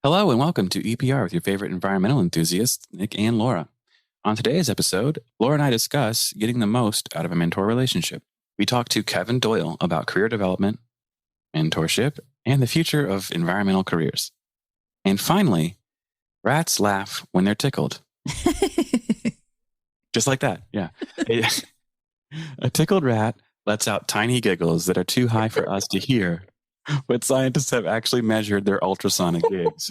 Hello and welcome to EPR with your favorite environmental enthusiasts, Nick and Laura. On today's episode, Laura and I discuss getting the most out of a mentor relationship. We talk to Kevin Doyle about career development, mentorship, and the future of environmental careers. And finally, rats laugh when they're tickled. Just like that, yeah. A tickled rat lets out tiny giggles that are too high for us to hear, but scientists have actually measured their ultrasonic gigs.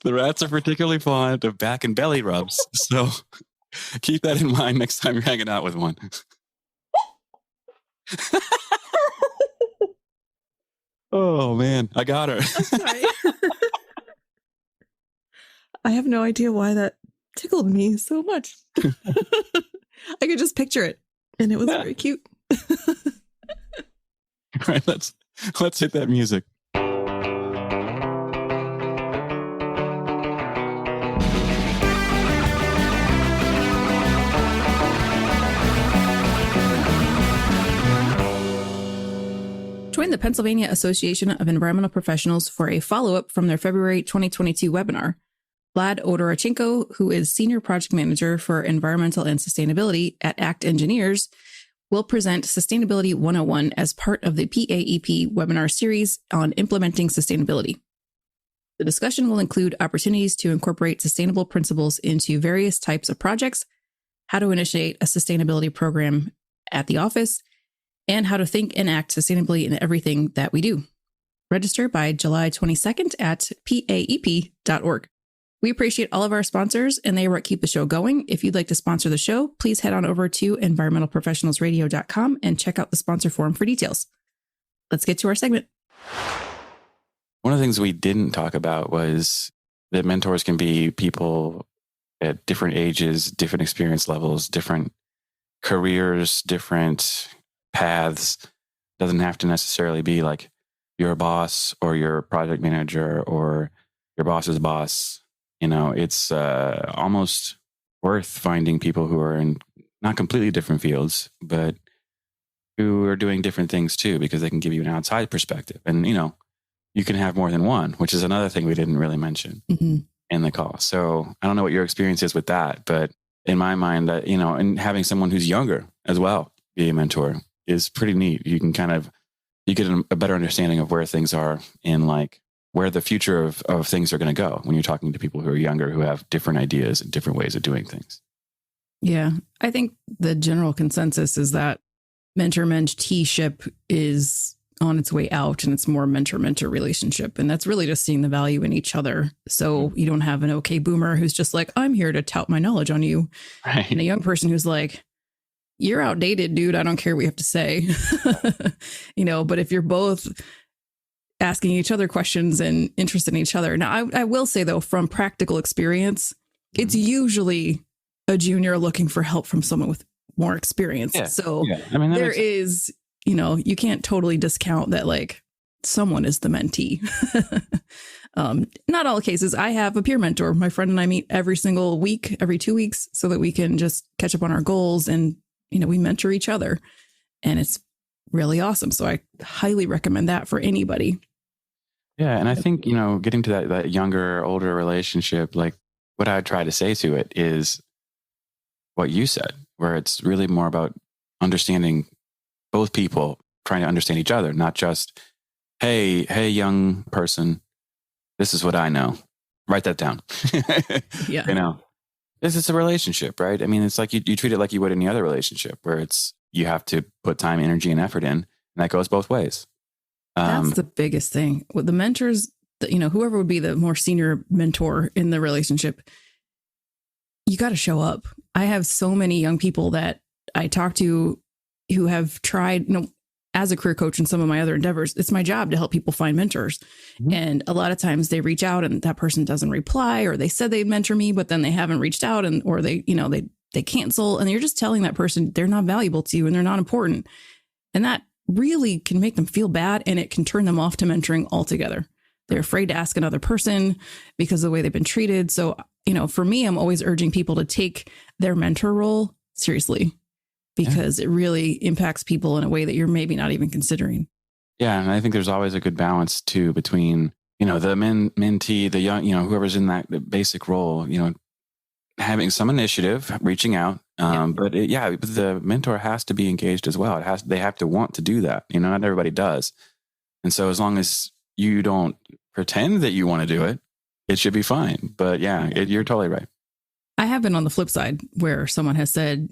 The rats are particularly fond of back and belly rubs, so keep that in mind next time you're hanging out with one. Oh, man, I got her. I'm sorry. I have no idea why that tickled me so much. I could just picture it, and it was very cute. All right, let's hit that music. Join the Pennsylvania Association of Environmental Professionals for a follow-up from their February 2022 webinar. Vlad Odorachenko, who is Senior Project Manager for Environmental and Sustainability at ACT Engineers, will present Sustainability 101 as part of the PAEP webinar series on implementing sustainability. The discussion will include opportunities to incorporate sustainable principles into various types of projects, how to initiate a sustainability program at the office, and how to think and act sustainably in everything that we do. Register by July 22nd at paep.org. We appreciate all of our sponsors, and they are what keep the show going. If you'd like to sponsor the show, please head on over to environmentalprofessionalsradio.com and check out the sponsor form for details. Let's get to our segment. One of the things we didn't talk about was that mentors can be people at different ages, different experience levels, different careers, different paths. Doesn't have to necessarily be like your boss or your project manager or your boss's boss. You know, it's almost worth finding people who are in not completely different fields, but who are doing different things too, because they can give you an outside perspective. And, you know, you can have more than one, which is another thing we didn't really mention in the call. So I don't know what your experience is with that, but in my mind, you know, and having someone who's younger as well be a mentor is pretty neat. You can you get a better understanding of where things are in like where the future of things are going to go when you're talking to people who are younger, who have different ideas and different ways of doing things. Yeah, I think the general consensus is that mentor-mentee-ship is on its way out, and it's more mentor-mentor relationship. And that's really just seeing the value in each other. So you don't have an okay boomer who's just like, I'm here to tout my knowledge on you. Right. And a young person who's like, you're outdated, dude. I don't care what you have to say. You know, but if you're both asking each other questions and interested in each other. Now, I will say, though, from practical experience, it's usually a junior looking for help from someone with more experience. Yeah. So I mean, there is, you know, you can't totally discount that, like, someone is the mentee. Not all cases. I have a peer mentor. My friend and I meet every single week, every 2 weeks, so that we can just catch up on our goals and, you know, we mentor each other, and it's really awesome. So I highly recommend that for anybody. Yeah. And I think, you know, getting to that younger, older relationship, like what I try to say to it is what you said, where it's really more about understanding both people, trying to understand each other, not just, hey, young person, this is what I know. Write that down. Yeah. You know, this is a relationship, right? I mean, it's like you treat it like you would any other relationship where you have to put time, energy, and effort in, and that goes both ways. That's the biggest thing with the mentors. You know, whoever would be the more senior mentor in the relationship, you got to show up. I have so many young people that I talk to who have tried, you know, as a career coach in some of my other endeavors, it's my job to help people find mentors. Mm-hmm. And a lot of times they reach out and that person doesn't reply, or they said they'd mentor me, but then they haven't reached out, or they, you know, they cancel, and you're just telling that person they're not valuable to you and they're not important. And that really can make them feel bad, and it can turn them off to mentoring altogether. They're afraid to ask another person because of the way they've been treated. So, you know, for me, I'm always urging people to take their mentor role seriously, because it really impacts people in a way that you're maybe not even considering. Yeah. And I think there's always a good balance too between, the mentee, the young, whoever's in that basic role, having some initiative, reaching out. But the mentor has to be engaged as well. They have to want to do that. Not everybody does. And so as long as you don't pretend that you want to do it, it should be fine. But you're totally right. I have been on the flip side where someone has said,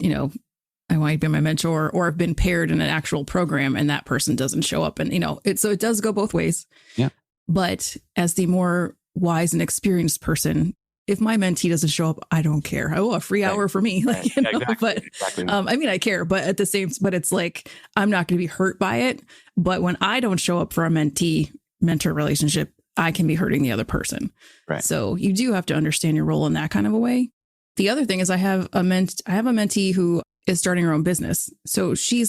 I want you to be my mentor, or have been paired in an actual program and that person doesn't show up. And, so it does go both ways. Yeah. But as the more wise and experienced person, if my mentee doesn't show up, I don't care. Oh, a free hour for me. Exactly. I care, but at the same, but it's like, I'm not going to be hurt by it. But when I don't show up for a mentee mentor relationship, I can be hurting the other person. Right. So you do have to understand your role in that kind of a way. The other thing is I have a mentee who is starting her own business. So she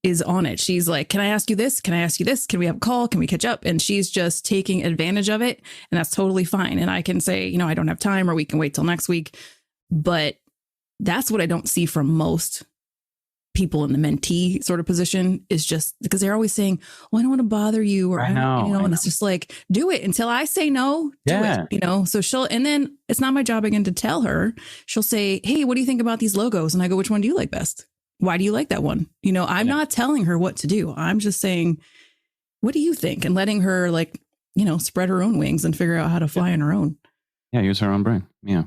is on it. She's like, can I ask you this? Can I ask you this? Can we have a call? Can we catch up? And she's just taking advantage of it. And that's totally fine. And I can say, I don't have time, or we can wait till next week. But that's what I don't see from most people in the mentee sort of position, is just because they're always saying, well, I don't want to bother you. Or I know. And it's just like, do it until I say no, do it, so and then it's not my job again to tell her. She'll say, hey, what do you think about these logos? And I go, which one do you like best? Why do you like that one? I'm not telling her what to do. I'm just saying, what do you think? And letting her spread her own wings and figure out how to fly on her own. Yeah. Use her own brain. Yeah.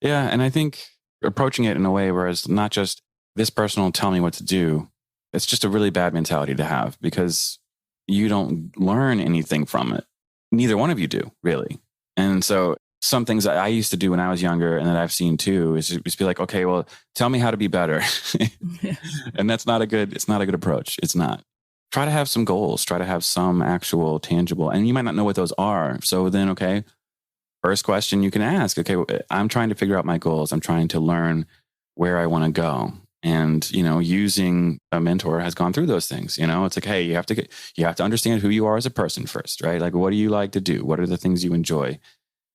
Yeah. And I think approaching it in a way where it's not just this person will tell me what to do. It's just a really bad mentality to have, because you don't learn anything from it. Neither one of you do, really. And so some things I used to do when I was younger, and that I've seen too, is just be like, okay, well, tell me how to be better. And it's not a good approach. It's not. Try to have some goals, try to have some actual tangible, and you might not know what those are. So then, okay, first question you can ask, okay, I'm trying to figure out my goals. I'm trying to learn where I want to go. And, using a mentor has gone through those things. It's like, hey, you have to understand who you are as a person first, right? Like, what do you like to do? What are the things you enjoy?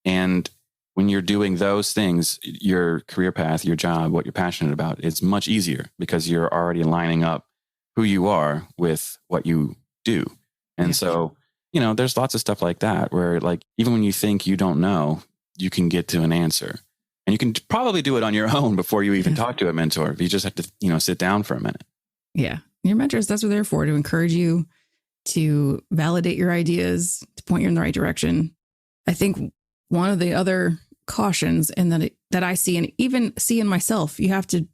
And when you're doing those things, your career path, your job, what you're passionate about, it's much easier because you're already lining up who you are with what you do. And so, there's lots of stuff like that where, like, even when you think you don't know, you can get to an answer. And you can probably do it on your own before you even talk to a mentor. You just have to, sit down for a minute. Yeah. Your mentors, that's what they're for, to encourage you, to validate your ideas, to point you in the right direction. I think one of the other cautions, and that I see, and even see in myself, you have to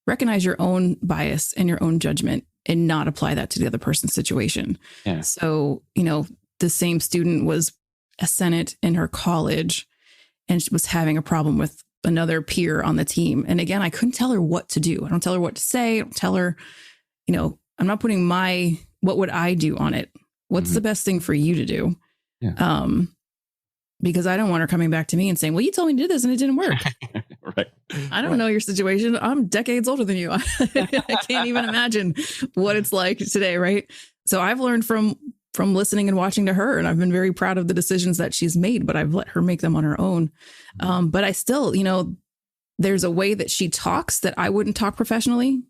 recognize your own bias and your own judgment and not apply that to the other person's situation. Yeah. So, the same student was a Senate in her college, and she was having a problem with another peer on the team. And again, I couldn't tell her what to do. I don't tell her what to say. I don't tell her, I'm not putting what would I do on it? What's the best thing for you to do? Yeah. Because I don't want her coming back to me and saying, well, you told me to do this and it didn't work. Right. I don't know your situation. I'm decades older than you. I can't even imagine what it's like today. Right. So I've learned from listening and watching to her, and I've been very proud of the decisions that she's made, but I've let her make them on her own. But I still, there's a way that she talks that I wouldn't talk professionally.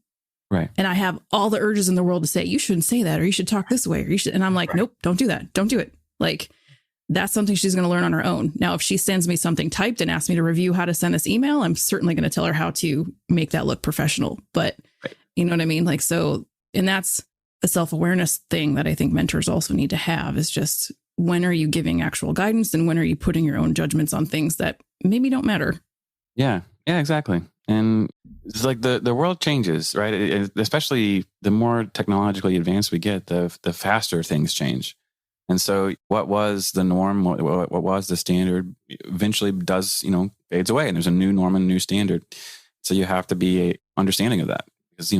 Right. And I have all the urges in the world to say, you shouldn't say that, or you should talk this way, or you should. And I'm like, nope, don't do that. Don't do it. Like, that's something she's going to learn on her own. Now, if she sends me something typed and asks me to review how to send this email, I'm certainly going to tell her how to make that look professional. But you know what I mean? Like, so, and that's a self-awareness thing that I think mentors also need to have, is just, when are you giving actual guidance and when are you putting your own judgments on things that maybe don't matter? Yeah. Yeah, exactly. And it's like the world changes, right? Especially the more technologically advanced we get, the faster things change. And so what was the norm, what was the standard, eventually does, fades away, and there's a new norm and a new standard. So you have to be understanding of that, because,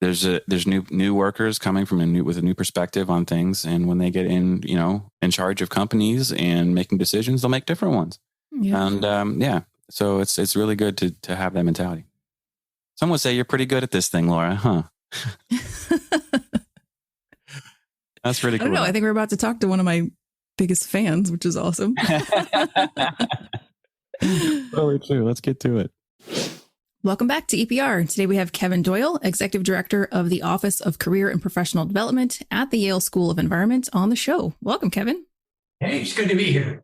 there's new workers coming with a new perspective on things. And when they get in charge of companies and making decisions, they'll make different ones. Yeah. And so it's really good to have that mentality. Some would say you're pretty good at this thing, Laura, huh? That's pretty cool. I don't know. I think we're about to talk to one of my biggest fans, which is awesome. Totally true. Let's get to it. Welcome back to EPR. Today we have Kevin Doyle, Executive Director of the Office of Career and Professional Development at the Yale School of Environment on the show. Welcome, Kevin. Hey, it's good to be here.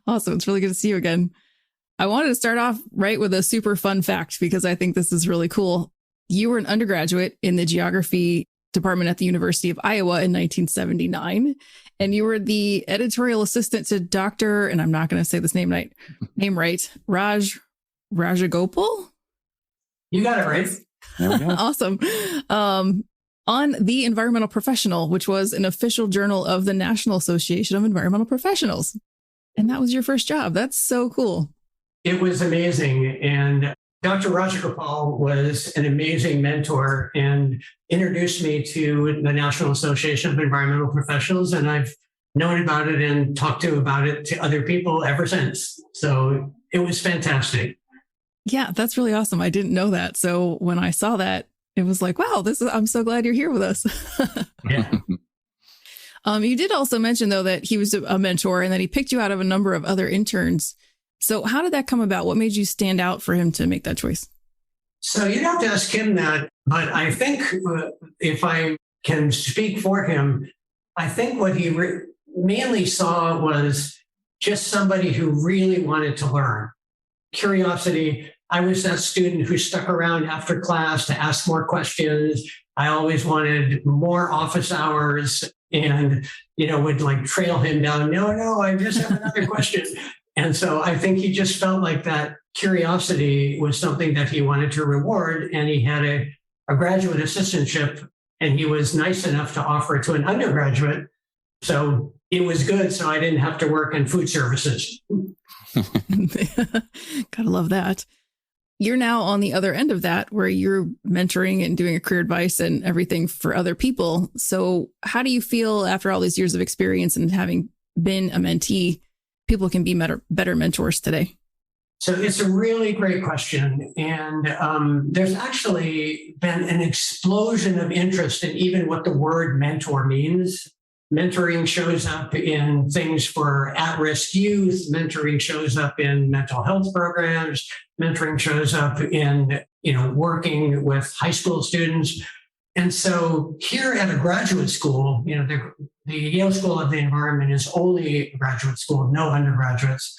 Awesome. It's really good to see you again. I wanted to start off right with a super fun fact because I think this is really cool. You were an undergraduate in the geography department at the University of Iowa in 1979, and you were the editorial assistant to Dr., and I'm not going to say this name right, Rajagopal? You got it right. There we go. Awesome. On The Environmental Professional, which was an official journal of the National Association of Environmental Professionals. And that was your first job. That's so cool. It was amazing. And Dr. Rajagopal was an amazing mentor and introduced me to the National Association of Environmental Professionals. And I've known about it and talked about it to other people ever since. So it was fantastic. Yeah, that's really awesome. I didn't know that. So when I saw that, it was like, wow, I'm so glad you're here with us. Yeah. You did also mention, though, that he was a mentor and that he picked you out of a number of other interns. So how did that come about? What made you stand out for him to make that choice? So you'd have to ask him that. But I think if I can speak for him, I think what he mainly saw was just somebody who really wanted to learn. Curiosity. I was that student who stuck around after class to ask more questions. I always wanted more office hours and, would like trail him down. No, I just have another question. And so I think he just felt like that curiosity was something that he wanted to reward. And he had a graduate assistantship, and he was nice enough to offer it to an undergraduate. So it was good. So I didn't have to work in food services. Gotta love that. You're now on the other end of that, where you're mentoring and doing a career advice and everything for other people. So how do you feel after all these years of experience and having been a mentee, people can be better mentors today? So it's a really great question. And there's actually been an explosion of interest in even what the word mentor means. Mentoring shows up in things for at-risk youth. Mentoring shows up in mental health programs. Mentoring shows up in, working with high school students. And so here at a graduate school, the Yale School of the Environment is only a graduate school, no undergraduates.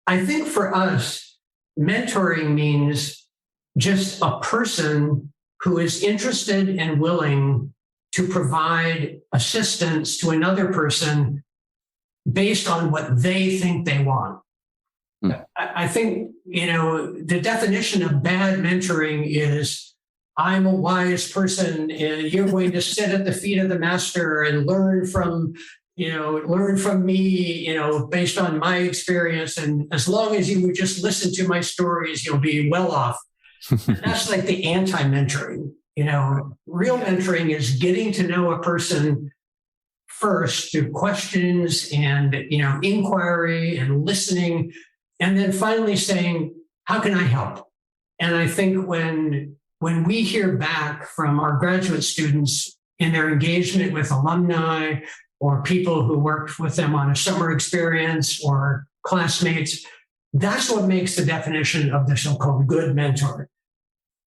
I think for us, mentoring means just a person who is interested and willing to provide assistance to another person based on what they think they want. I think, the definition of bad mentoring is I'm a wise person and you're going to sit at the feet of the master and learn from me, based on my experience. And as long as you would just listen to my stories, you'll be well off. That's like the anti-mentoring. Real mentoring is getting to know a person first through questions and, inquiry and listening, and then finally saying, how can I help? And I think when we hear back from our graduate students in their engagement with alumni or people who worked with them on a summer experience or classmates, that's what makes the definition of the so-called good mentor.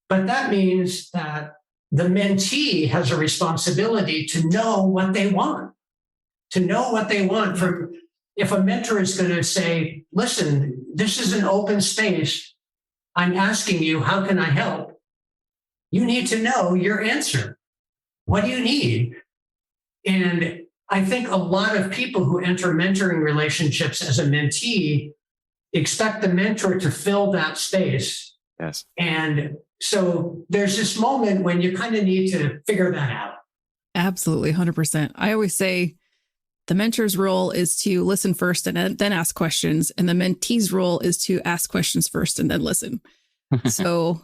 But that means that the mentee has a responsibility to know what they want, from if a mentor is going to say, listen, this is an open space. I'm asking you, how can I help? You need to know your answer. What do you need? And I think a lot of people who enter mentoring relationships as a mentee expect the mentor to fill that space. Yes. And so there's this moment when you kind of need to figure that out. Absolutely, 100%. I always say the mentor's role is to listen first and then ask questions. And the mentee's role is to ask questions first and then listen. So,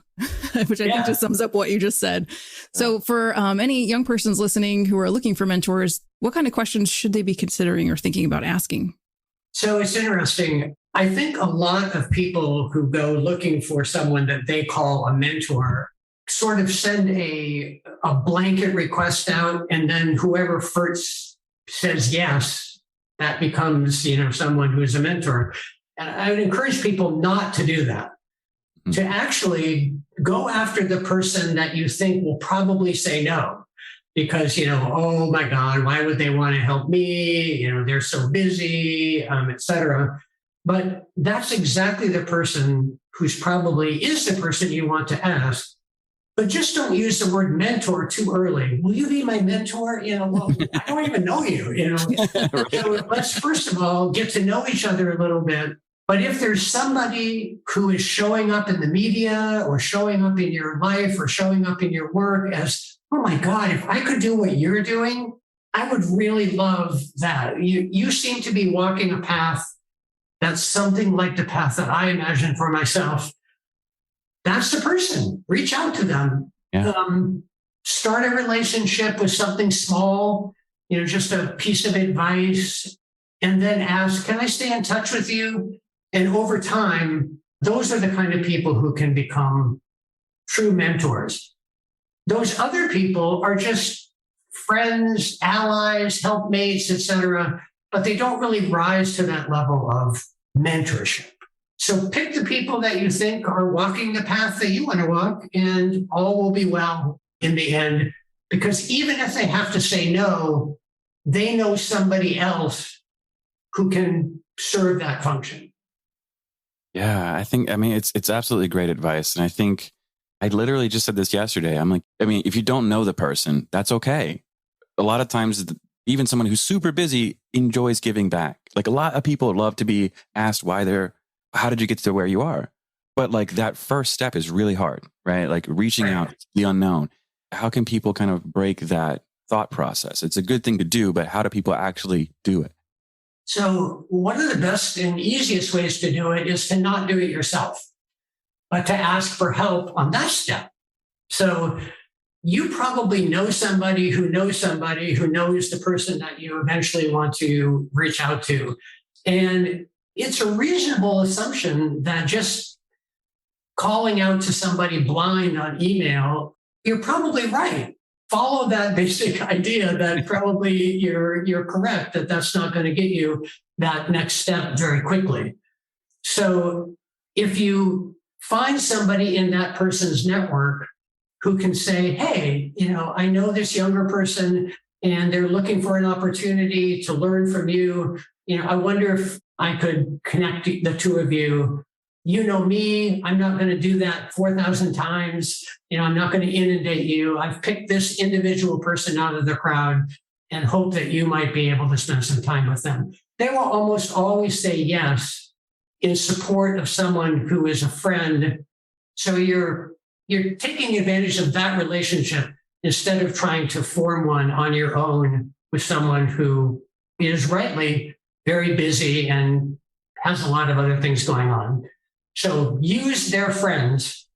which I think just sums up what you just said. So for any young persons listening who are looking for mentors, what kind of questions should they be considering or thinking about asking? So it's interesting. I think a lot of people who go looking for someone that they call a mentor sort of send a blanket request out, and then whoever first says yes, that becomes, someone who is a mentor. And I would encourage people not to do that. to actually go after the person that you think will probably say no. Because, oh my God, why would they want to help me? They're so busy, et cetera. But that's exactly the person who's probably is the person you want to ask. But just don't use the word mentor too early. Will you be my mentor? Well, I don't even know you, Right. So let's first of all get to know each other a little bit. But if there's somebody who is showing up in the media or showing up in your life or showing up in your work as, oh my God, if I could do what you're doing, I would really love that. You seem to be walking a path that's something like the path that I imagine for myself. That's the person. Reach out to them. Yeah. Start a relationship with something small, just a piece of advice, and then ask, can I stay in touch with you? And over time, those are the kind of people who can become true mentors. Those other people are just friends, allies, helpmates, etc., but they don't really rise to that level of mentorship. So pick the people that you think are walking the path that you want to walk, and all will be well in the end. Because even if they have to say no, they know somebody else who can serve that function. Yeah, it's absolutely great advice. And I think I literally just said this yesterday. I'm like, if you don't know the person, that's okay. A lot of times, even someone who's super busy enjoys giving back. Like a lot of people love to be asked how did you get to where you are? But like that first step is really hard, right? Like reaching out to the unknown. How can people kind of break that thought process? It's a good thing to do, but how do people actually do it? So one of the best and easiest ways to do it is to not do it yourself, but to ask for help on that step. So you probably know somebody who knows the person that you eventually want to reach out to. And it's a reasonable assumption that just calling out to somebody blind on email, you're probably right. Follow that basic idea that probably you're correct, that that's not going to get you that next step very quickly. So if you find somebody in that person's network who can say, hey, I know this younger person and they're looking for an opportunity to learn from you. I wonder if I could connect the two of you. You know me, I'm not going to do that 4,000 times. I'm not going to inundate you. I've picked this individual person out of the crowd and hope that you might be able to spend some time with them. They will almost always say yes in support of someone who is a friend. So you're taking advantage of that relationship instead of trying to form one on your own with someone who is rightly very busy and has a lot of other things going on. So use their friends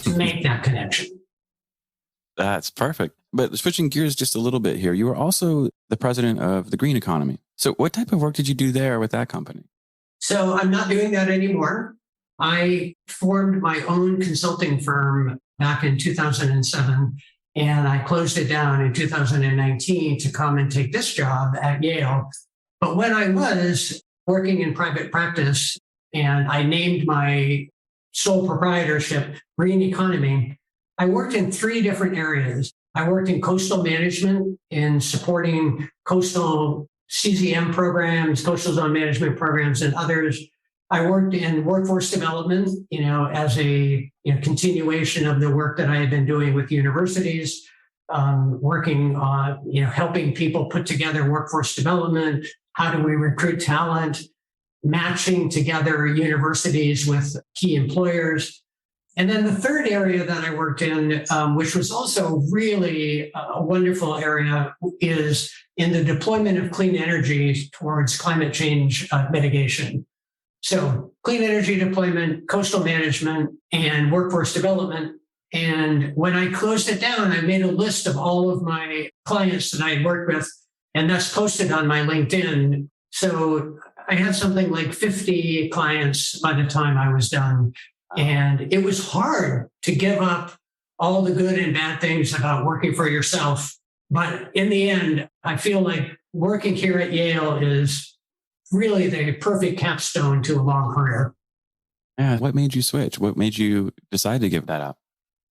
to make that connection. That's perfect. But switching gears just a little bit here, you were also the president of the Green Economy. So what type of work did you do there with that company? So I'm not doing that anymore. I formed my own consulting firm back in 2007, and I closed it down in 2019 to come and take this job at Yale. But when I was working in private practice and I named my sole proprietorship Green Economy, I worked in 3 different areas. I worked in coastal management in supporting coastal CZM programs, coastal zone management programs, and others. I worked in workforce development, as a continuation of the work that I had been doing with universities, working on, helping people put together workforce development. How do we recruit talent? Matching together universities with key employers. And then the third area that I worked in, which was also really a wonderful area, is in the deployment of clean energy towards climate change mitigation. So clean energy deployment, coastal management, and workforce development. And when I closed it down, I made a list of all of my clients that I had worked with, and that's posted on my LinkedIn. So I had something like 50 clients by the time I was done. And it was hard to give up all the good and bad things about working for yourself. But in the end, I feel like working here at Yale is really the perfect capstone to a long career. Yeah. What made you switch? What made you decide to give that up?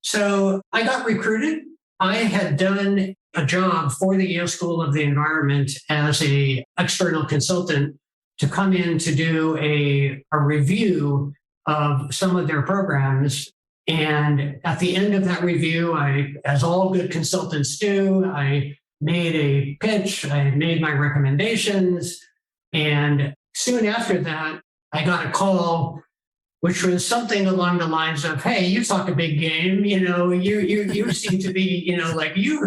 So I got recruited. I had done a job for the Yale School of the Environment as an external consultant to come in to do a review of some of their programs. And at the end of that review, as all good consultants do, I made a pitch, I made my recommendations. And soon after that, I got a call, which was something along the lines of, "Hey, you talk a big game. You seem to be, like, you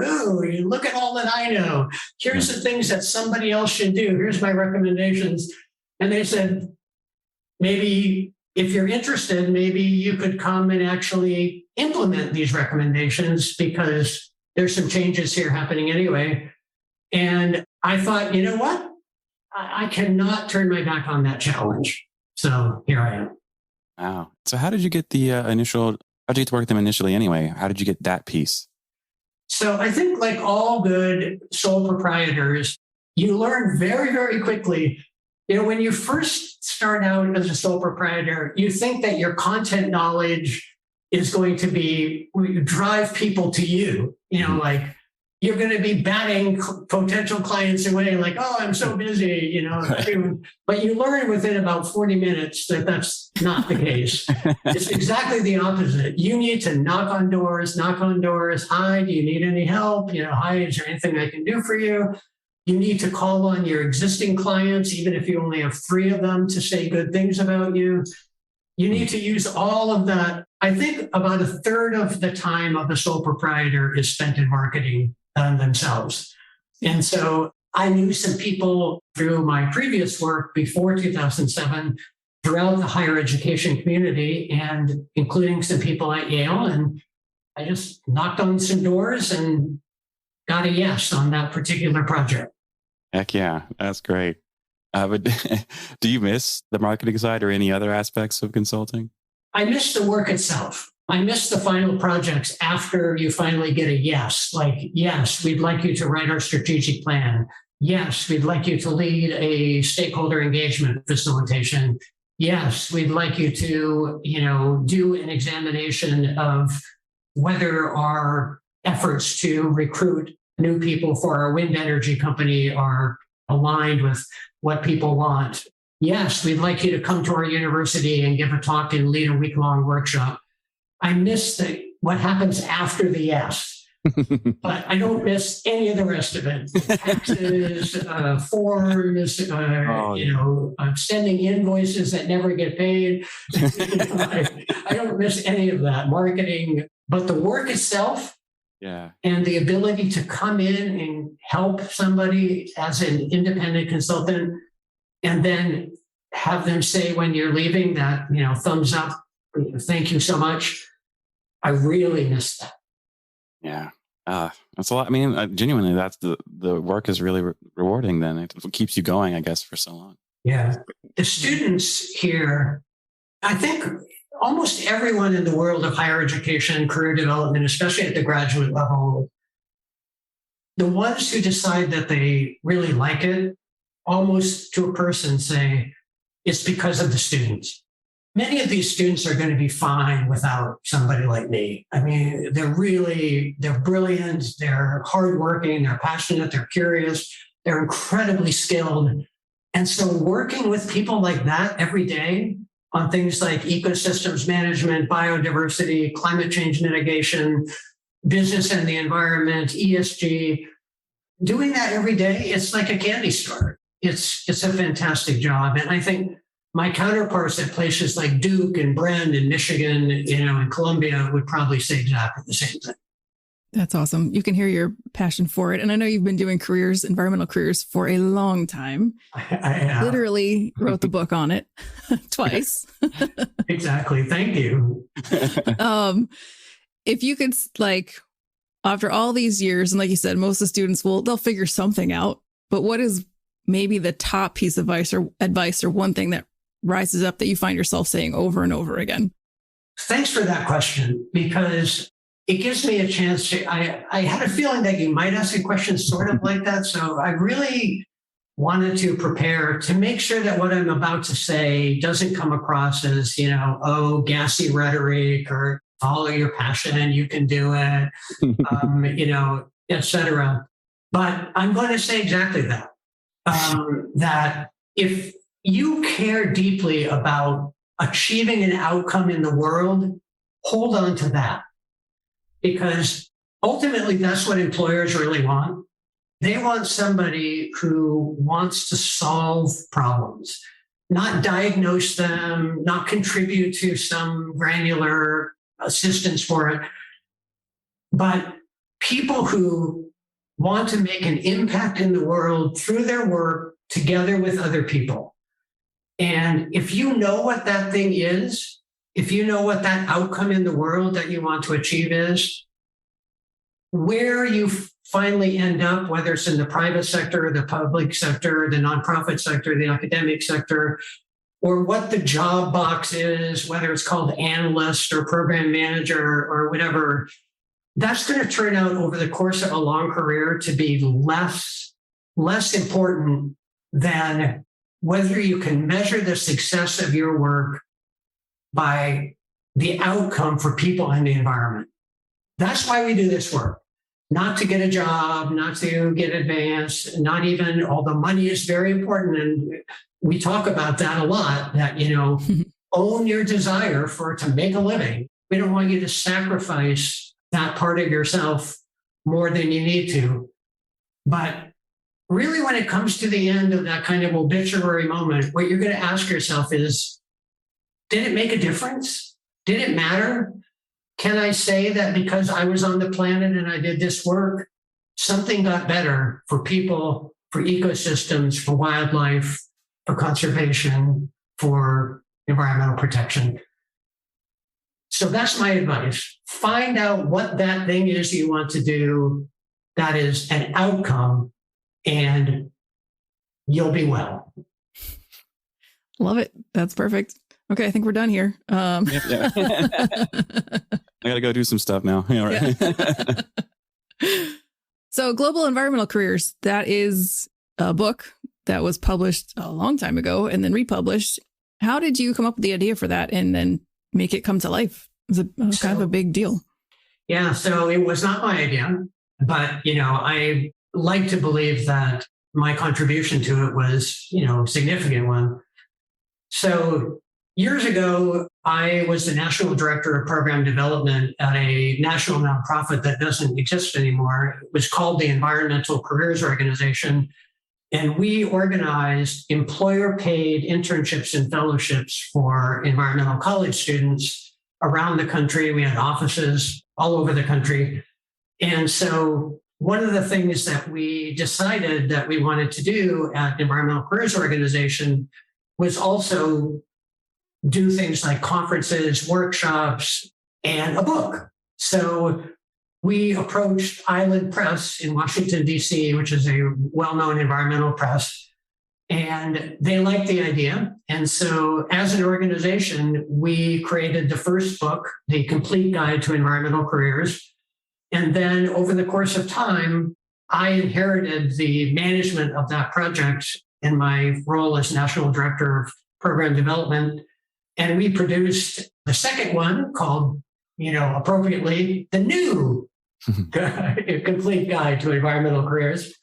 look at all that I know. Here's the things that somebody else should do. Here's my recommendations." And they said, "Maybe if you're interested, maybe you could come and actually implement these recommendations because there's some changes here happening anyway." And I thought, you know what? I cannot turn my back on that challenge. So here I am. Wow. So how did you get the how'd you get to work with them initially anyway? How did you get that piece? So I think, like all good sole proprietors, you learn very, very quickly. When you first start out as a sole proprietor, you think that your content knowledge is going to drive people to you, like you're going to be batting potential clients away, like, "Oh, I'm so busy," But you learn within about 40 minutes that that's not the case. It's exactly the opposite. You need to knock on doors. "Hi, do you need any help? Hi, is there anything I can do for you?" You need to call on your existing clients, even if you only have 3 of them, to say good things about you. You need to use all of that. I think about a third of the time of a sole proprietor is spent in marketing themselves. And so I knew some people through my previous work before 2007 throughout the higher education community, and including some people at Yale. And I just knocked on some doors and got a yes on that particular project. Heck yeah. That's great. But do you miss the marketing side or any other aspects of consulting? I miss the work itself. I miss the final projects after you finally get a yes. Like, "Yes, we'd like you to write our strategic plan. Yes, we'd like you to lead a stakeholder engagement facilitation. Yes, we'd like you to, do an examination of whether our efforts to recruit new people for our wind energy company are aligned with what people want. Yes, we'd like you to come to our university and give a talk and lead a week-long workshop." I miss what happens after the yes, but I don't miss any of the rest of it. Taxes, forms, sending invoices that never get paid. I don't miss any of that. Marketing, but the work itself, and the ability to come in and help somebody as an independent consultant, and then have them say when you're leaving that, thumbs up, "Thank you so much." I really miss that. Yeah. That's a lot. I mean, genuinely, that's the work is really rewarding then. It keeps you going, I guess, for so long. Yeah. The students here, I think almost everyone in the world of higher education, career development, especially at the graduate level, the ones who decide that they really like it, almost to a person say, it's because of the students. Many of these students are going to be fine without somebody like me. I mean, they're brilliant, they're hardworking, they're passionate, they're curious, they're incredibly skilled. And so working with people like that every day on things like ecosystems management, biodiversity, climate change mitigation, business and the environment, ESG, doing that every day, it's like a candy store. It's a fantastic job. And I think my counterparts at places like Duke and Bren and Michigan, and Columbia would probably say exactly the same thing. That's awesome. You can hear your passion for it. And I know you've been doing environmental careers for a long time. I literally wrote the book on it twice. Exactly. Thank you. If you could, after all these years, and like you said, most of the students they'll figure something out. But what is maybe the top piece of advice or one thing that rises up that you find yourself saying over and over again? Thanks for that question, because it gives me a chance to, I had a feeling that you might ask a question sort of like that. So I really wanted to prepare to make sure that what I'm about to say doesn't come across as, gassy rhetoric or follow your passion, you can do it, et cetera. But I'm going to say exactly that, that if you care deeply about achieving an outcome in the world, hold on to that. Because ultimately, that's what employers really want. They want somebody who wants to solve problems, not diagnose them, not contribute to some granular assistance for it, but people who want to make an impact in the world through their work together with other people. And if you know what that thing is, if you know what that outcome in the world that you want to achieve is, where you finally end up, whether it's in the private sector, the public sector, the nonprofit sector, the academic sector, or what the job box is, whether it's called analyst or program manager or whatever, that's going to turn out over the course of a long career to be less important than whether you can measure the success of your work by the outcome for people in the environment. That's why we do this work. Not to get a job, not to get advanced, not even, although money is very important. And we talk about that a lot, that, own your desire to make a living. We don't want you to sacrifice that part of yourself more than you need to. But really, when it comes to the end of that kind of obituary moment, what you're going to ask yourself is, did it make a difference? Did it matter? Can I say that because I was on the planet and I did this work, something got better for people, for ecosystems, for wildlife, for conservation, for environmental protection? So that's my advice. Find out what that thing is you want to do that is an outcome, and you'll be well. Love it. That's perfect. Okay, I think we're done here. Yeah. I got to go do some stuff now. Yeah, right. Yeah. So Global Environmental Careers, that is a book that was published a long time ago and then republished. How did you come up with the idea for that and then make it come to life? It was kind of a big deal. Yeah, so it was not my idea, but, I like to believe that my contribution to it was, a significant one. So years ago, I was the national director of program development at a national nonprofit that doesn't exist anymore. It was called the Environmental Careers Organization. And we organized employer-paid internships and fellowships for environmental college students around the country. We had offices all over the country. And so one of the things that we decided that we wanted to do at Environmental Careers Organization was also do things like conferences, workshops, and a book. So we approached Island Press in Washington, D.C., which is a well-known environmental press, and they liked the idea. And so as an organization, we created the first book, The Complete Guide to Environmental Careers. And then over the course of time, I inherited the management of that project in my role as National Director of Program Development. And we produced the second one called, appropriately, the new Complete Guide to Environmental Careers.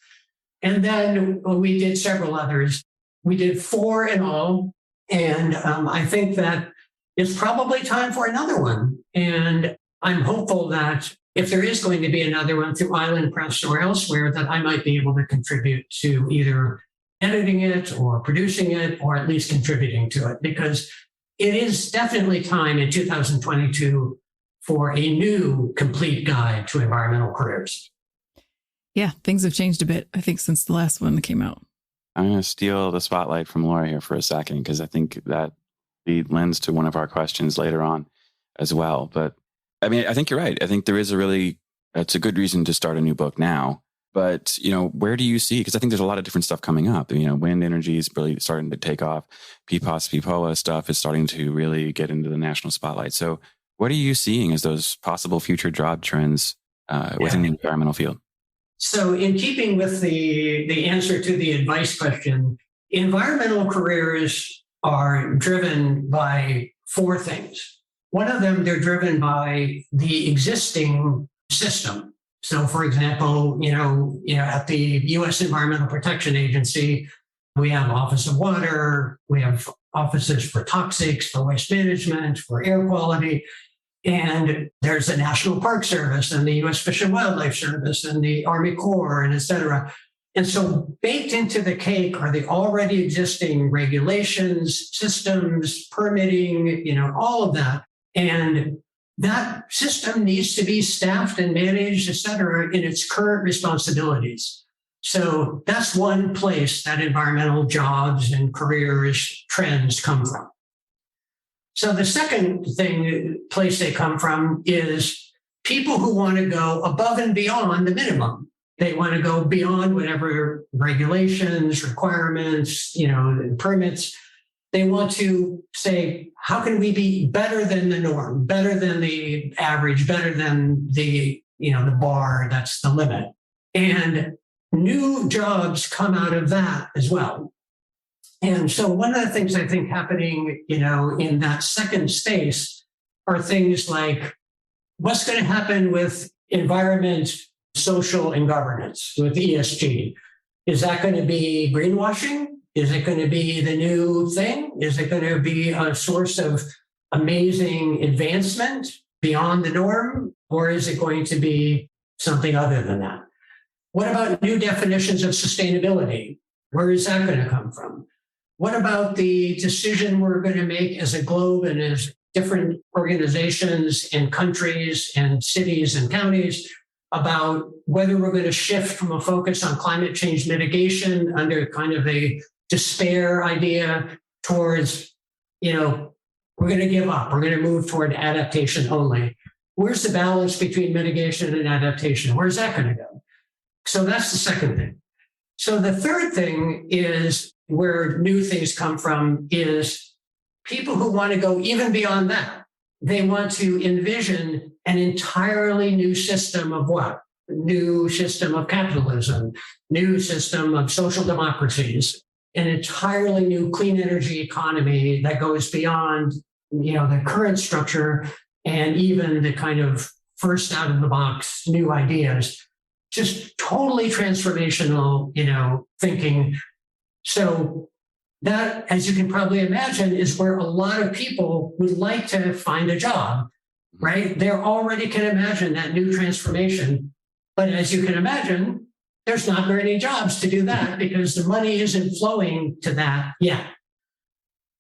And then we did several others. We did 4 in all. And I think that it's probably time for another one. And I'm hopeful that if there is going to be another one through Island Press or elsewhere, that I might be able to contribute to either editing it or producing it, or at least contributing to it, because it is definitely time in 2022 for a new complete guide to environmental careers. Yeah, things have changed a bit, I think, since the last one that came out. I'm going to steal the spotlight from Laura here for a second, because I think that lends to one of our questions later on as well. But I mean, I think you're right. I think there is it's a good reason to start a new book now. But, where do you see, because I think there's a lot of different stuff coming up. Wind energy is really starting to take off. PFAS, PFOA stuff is starting to really get into the national spotlight. So what are you seeing as those possible future job trends within the environmental field? So in keeping with the answer to the advice question, environmental careers are driven by four things. One of them, they're driven by the existing system. So for example, at the U.S. Environmental Protection Agency, we have Office of Water, we have offices for toxics, for waste management, for air quality. And there's the National Park Service and the U.S. Fish and Wildlife Service and the Army Corps and et cetera. And so baked into the cake are the already existing regulations, systems, permitting, all of that. And that system needs to be staffed and managed, et cetera, in its current responsibilities. So that's one place that environmental jobs and careers trends come from. So the second place they come from is people who want to go above and beyond the minimum. They want to go beyond whatever regulations, requirements, permits. They want to say, how can we be better than the norm, better than the average, better than the bar that's the limit? And new jobs come out of that as well. And so one of the things I think happening, in that second space are things like what's going to happen with environment, social, and governance with ESG. Is that going to be greenwashing? Is it going to be the new thing? Is it going to be a source of amazing advancement beyond the norm? Or is it going to be something other than that? What about new definitions of sustainability? Where is that going to come from? What about the decision we're going to make as a globe and as different organizations and countries and cities and counties about whether we're going to shift from a focus on climate change mitigation under kind of a despair idea towards, we're going to give up. We're going to move toward adaptation only. Where's the balance between mitigation and adaptation? Where's that going to go? So that's the second thing. So the third thing is where new things come from is people who want to go even beyond that. They want to envision an entirely new system of what? New system of capitalism, new system of social democracies, an entirely new clean energy economy that goes beyond, the current structure and even the kind of first out of the box new ideas. Just totally transformational, thinking. So that, as you can probably imagine, is where a lot of people would like to find a job, right? They already can imagine that new transformation. But as you can imagine, there's not very many jobs to do that because the money isn't flowing to that yet.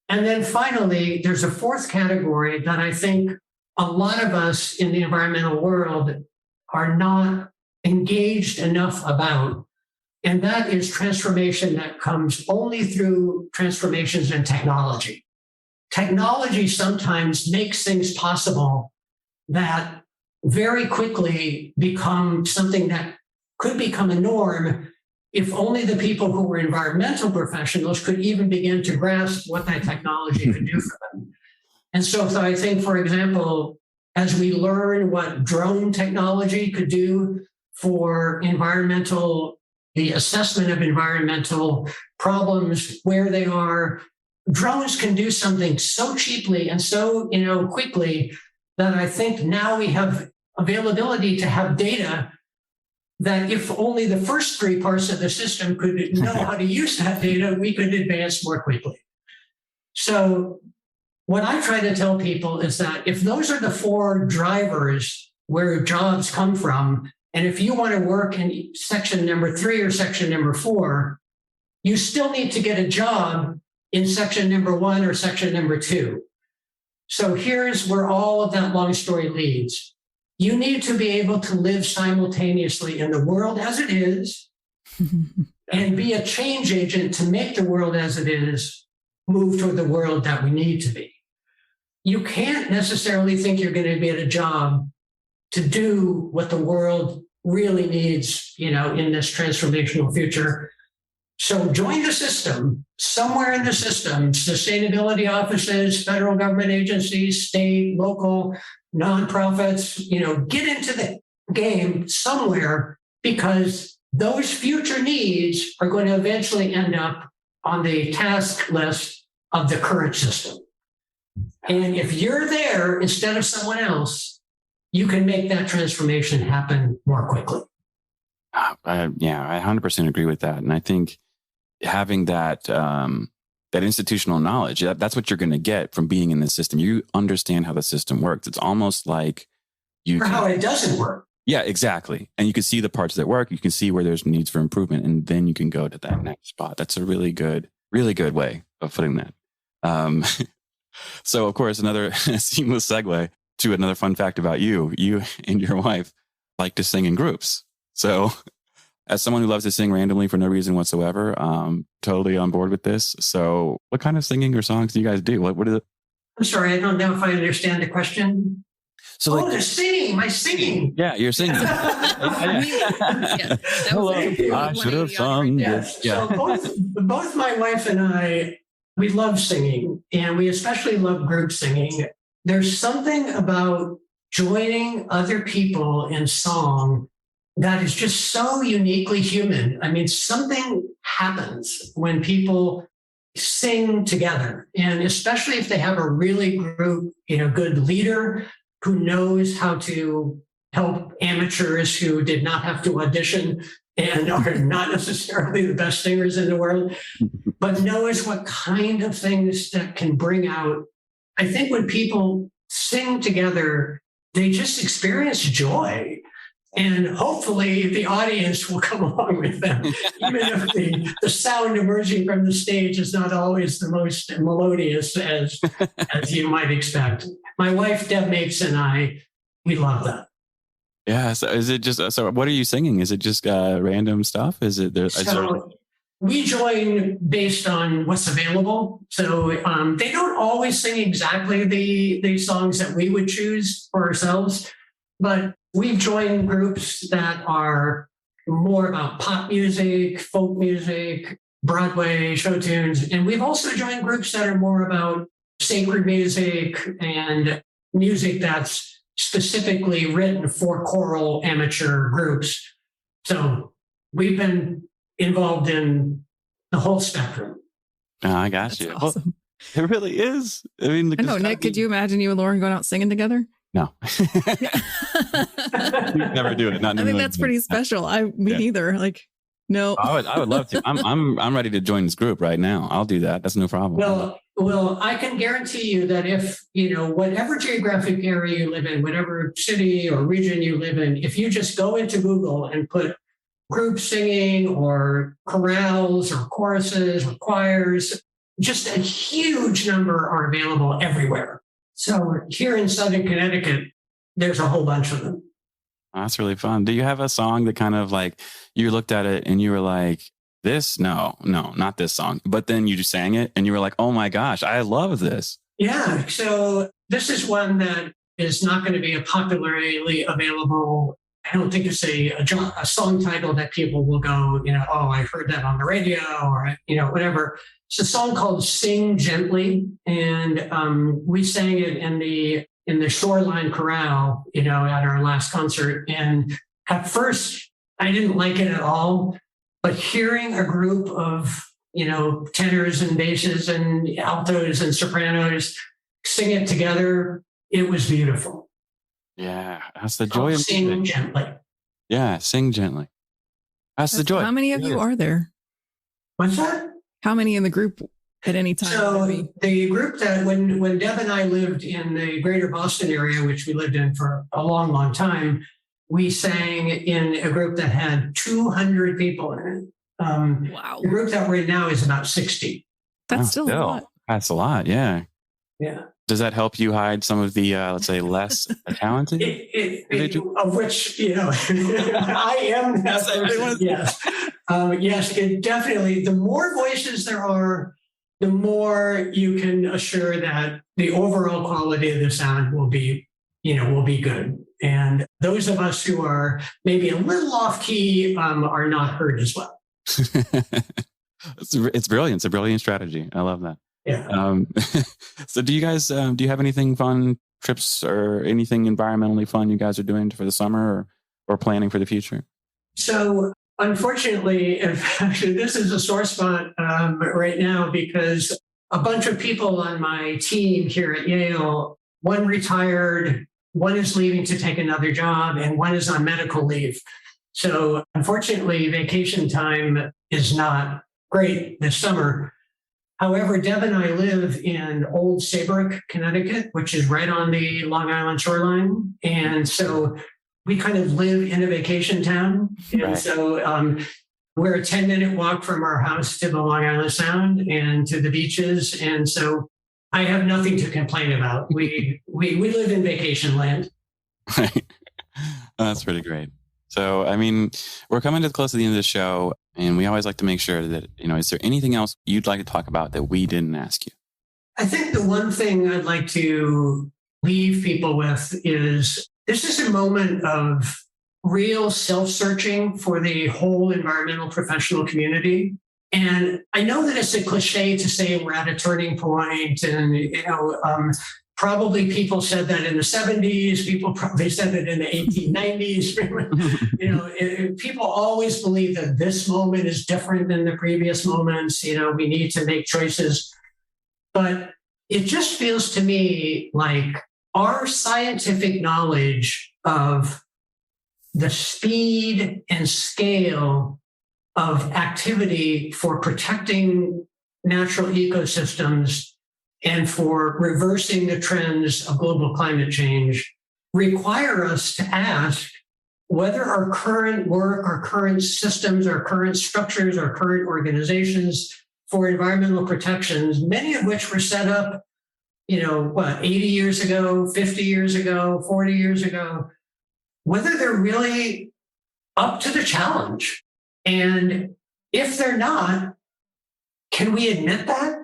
And then finally, there's a fourth category that I think a lot of us in the environmental world are not engaged enough about. And that is transformation that comes only through transformations in technology. Technology sometimes makes things possible that very quickly become something that could become a norm if only the people who were environmental professionals could even begin to grasp what that technology could do for them. And so I think, for example, as we learn what drone technology could do for the assessment of environmental problems, where they are, drones can do something so cheaply and so quickly that I think now we have availability to have data that if only the first three parts of the system could know how to use that data, we could advance more quickly. So what I try to tell people is that if those are the four drivers where jobs come from, and if you want to work in section number 3 or section number 4, you still need to get a job in section number 1 or section number 2. So here's where all of that long story leads. You need to be able to live simultaneously in the world as it is and be a change agent to make the world as it is move toward the world that we need to be. You can't necessarily think you're going to be at a job to do what the world really needs, in this transformational future. So join the system, somewhere in the system, sustainability offices, federal government agencies, state, local, nonprofits, get into the game somewhere because those future needs are going to eventually end up on the task list of the current system. And if you're there instead of someone else, you can make that transformation happen more quickly. I 100% agree with that. And I think having that institutional knowledge, that's what you're going to get from being in the system. You understand how the system works. It's almost like how it doesn't work. Yeah, exactly. And you can see the parts that work. You can see where there's needs for improvement, and then you can go to that next spot. That's a really good way of putting that. So, of course, another seamless segue to another fun fact about you. You and your wife like to sing in groups. So, as someone who loves to sing randomly for no reason whatsoever, totally on board with this. So, what kind of singing or songs do you guys do? What is it? I'm sorry, I don't know if I understand the question. So, they're singing. My singing. Yeah, you're singing. Hello, I should have sung this. Yeah. So both my wife and I, we love singing, and we especially love group singing. There's something about joining other people in song that is just so uniquely human. I mean, something happens when people sing together, and especially if they have a really good leader who knows how to help amateurs who did not have to audition and are not necessarily the best singers in the world, but knows what kind of things that can bring out. I think when people sing together, they just experience joy. And hopefully the audience will come along with them, even if the sound emerging from the stage is not always the most melodious as you might expect. My wife, Deb Mapes, and I, we love that. Yeah. So is it just, so what are you singing? Is it just random stuff? Is it there? We join based on what's available. So they don't always sing exactly the songs that we would choose for ourselves, but we've joined groups that are more about pop music, folk music, Broadway, show tunes. And we've also joined groups that are more about sacred music and music that's specifically written for choral amateur groups. So we've been involved in the whole spectrum. Oh, I got you. Awesome. Well, it really is. I mean, I know, Nick, could you imagine you and Lauren going out singing together? No. Never do it. I think that's pretty special. Me neither. Like, no. I would love to. I'm ready to join this group right now. I'll do that. That's no problem. Well, I can guarantee you that if, whatever geographic area you live in, whatever city or region you live in, if you just go into Google and put group singing or chorales or choruses or choirs, just a huge number are available everywhere. So here in Southern Connecticut, there's a whole bunch of them. Oh, that's really fun. Do you have a song that kind of like you looked at it and you were like, this? No, not this song. But then you just sang it and you were like, oh my gosh, I love this. Yeah. So this is one that is not going to be a popularly available. I don't think it's a song title that people will go, oh, I heard that on the radio or, whatever. It's a song called Sing Gently. And we sang it in the Shoreline Chorale, at our last concert. And at first, I didn't like it at all. But hearing a group of, tenors and basses and altos and sopranos sing it together, it was beautiful. Yeah, that's the joy of Sing Gently. Yeah, Sing Gently. That's the joy. How many of you are there? What's that? How many in the group at any time? So the group that when Deb and I lived in the greater Boston area, which we lived in for a long, long time, we sang in a group that had 200 people in it. Wow. The group that we're in now is about 60. That's still a lot. That's a lot, yeah. Yeah. Does that help you hide some of the, let's say, less talented? Of which, I am that person, yes. Yes, it definitely, the more voices there are, the more you can assure that the overall quality of the sound will be good. And those of us who are maybe a little off key are not heard as well. It's brilliant. It's a brilliant strategy. I love that. Yeah. So do you guys, do you have anything fun, trips or anything environmentally fun you guys are doing for the summer or planning for the future? So unfortunately, in fact, this is a sore spot right now because a bunch of people on my team here at Yale, one retired, one is leaving to take another job, and one is on medical leave. So unfortunately, vacation time is not great this summer. However, Deb and I live in Old Saybrook, Connecticut, which is right on the Long Island shoreline. And so we kind of live in a vacation town. And Right. so we're a 10-minute walk from our house to the Long Island Sound and to the beaches. And so I have nothing to complain about. We live in vacation land. That's pretty great. So, I mean, we're coming to the close of the end of the show, and we always like to make sure that, is there anything else you'd like to talk about that we didn't ask you? I think the one thing I'd like to leave people with is this is a moment of real self-searching for the whole environmental professional community. And I know that it's a cliche to say we're at a turning point, and probably people said that in the 70s. People probably said it in the 1890s. People always believe that this moment is different than the previous moments. We need to make choices. But it just feels to me like our scientific knowledge of the speed and scale of activity for protecting natural ecosystems and for reversing the trends of global climate change require us to ask whether our current work, our current systems, our current structures, our current organizations for environmental protections, many of which were set up, 80 years ago, 50 years ago, 40 years ago, whether they're really up to the challenge. And if they're not, can we admit that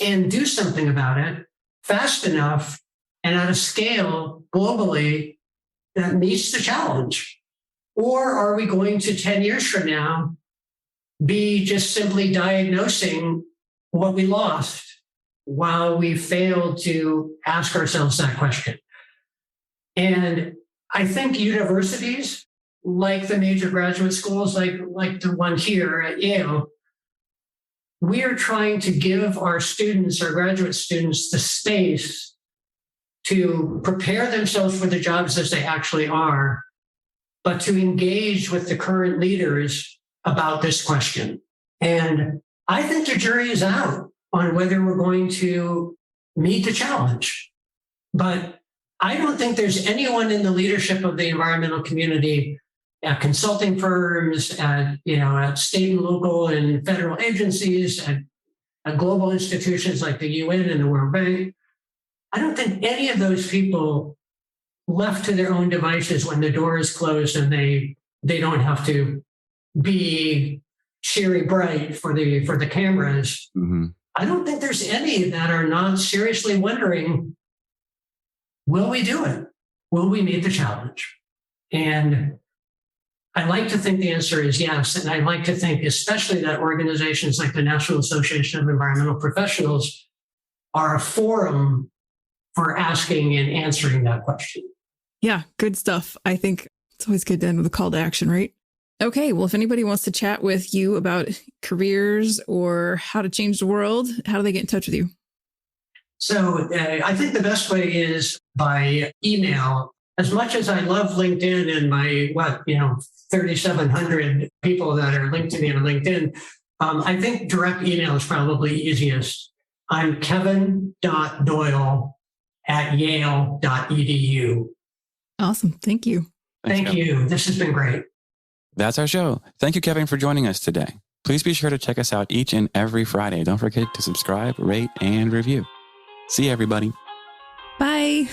and do something about it fast enough and at a scale globally that meets the challenge? Or are we going to 10 years from now be just simply diagnosing what we lost while we failed to ask ourselves that question? And I think universities, like the major graduate schools, like the one here at Yale, we are trying to give our students, our graduate students, the space to prepare themselves for the jobs as they actually are, but to engage with the current leaders about this question. And I think the jury is out on whether we're going to meet the challenge. But I don't think there's anyone in the leadership of the environmental community, at consulting firms, at state and local and federal agencies, at global institutions like the UN and the World Bank. I don't think any of those people left to their own devices when the door is closed and they don't have to be cheery bright for the cameras. Mm-hmm. I don't think there's any that are not seriously wondering, will we do it? Will we meet the challenge? And I like to think the answer is yes. And I like to think especially that organizations like the National Association of Environmental Professionals are a forum for asking and answering that question. Yeah, good stuff. I think it's always good to end with a call to action, right? Okay, well, if anybody wants to chat with you about careers or how to change the world, how do they get in touch with you? So I think the best way is by email. As much as I love LinkedIn and my 3,700 people that are linked to me on LinkedIn, I think direct email is probably easiest. I'm kevin.doyle@yale.edu. Awesome. Thank you. Thank you. This has been great. That's our show. Thank you, Kevin, for joining us today. Please be sure to check us out each and every Friday. Don't forget to subscribe, rate, and review. See you, everybody. Bye.